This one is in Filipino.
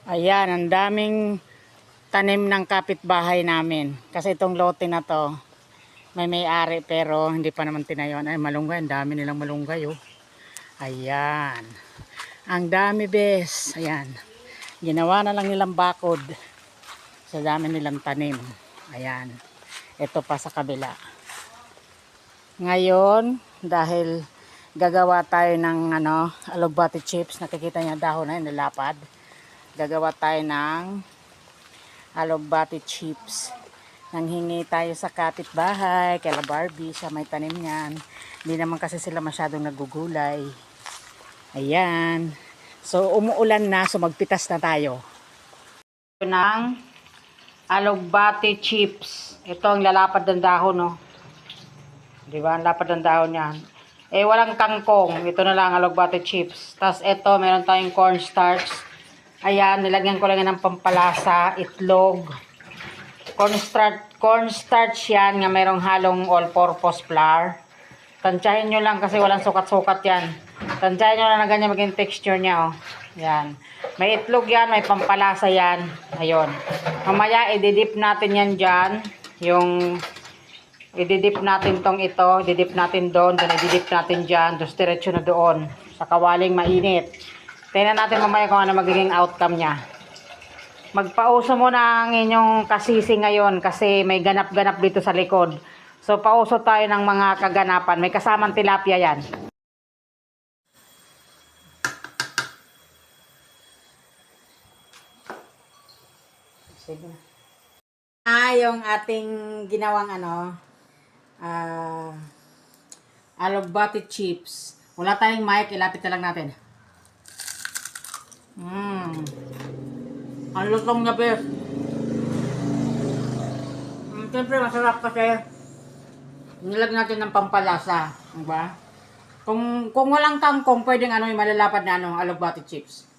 Ayan, ang daming tanim ng kapitbahay namin. Kasi itong lote na to, may may-ari pero hindi pa naman tinayon. Ay, malunggay. Ang dami nilang malunggay, oh. Ayan. Ang dami, bes. Ayan. Ginawa na lang nilang bakod sa dami nilang tanim. Ayan. Ito pa sa kabila. Ngayon, dahil gagawa tayo ng alugbati chips, nakikita niya dahon na yun, nilapad. Gagawa tayo ng alugbati chips. Nanghingi tayo sa kapitbahay, kay Barbie, siya may tanim niyan. Hindi naman kasi sila masyadong nagugulay. Ayan. So, umuulan na, so magpitas na tayo. Ito ng alugbati chips. Ito ang lalapad ng dahon, no? Diba? Ang lapad ng dahon yan. Eh, walang kangkong. Ito na lang, alugbati chips. Tapos, ito, meron tayong cornstarch. Ayan, nilagyan ko lang ng pampalasa, itlog. Cornstarch yan, nga mayroong halong all-purpose flour. Tansyahin nyo lang kasi walang sukat-sukat yan. Tansyahin nyo lang na ganyan maging texture niya, oh. Yan. May itlog yan, may pampalasa yan. Ayun. Mamaya, ididip natin yan dyan. Yung, ididip natin tong ito, ididip natin doon, then ididip natin dyan, tapos diretso na doon. Sa kawaling mainit. Tingnan natin mamaya kung ano magiging outcome niya. Magpauso muna ang inyong kasisi ngayon kasi may ganap-ganap dito sa likod. So, pauso tayo ng mga kaganapan. May kasamang tilapia yan. Sige na. Yung ating ginawang alugbati chips. Wala tayong mic, ilapit na lang natin. Ang lutong na, bes. Siyempre, masarap kasi nilagyan natin ng pampalasa. Diba? Kung walang kangkong, pwedeng yung malalapad na alugbati chips.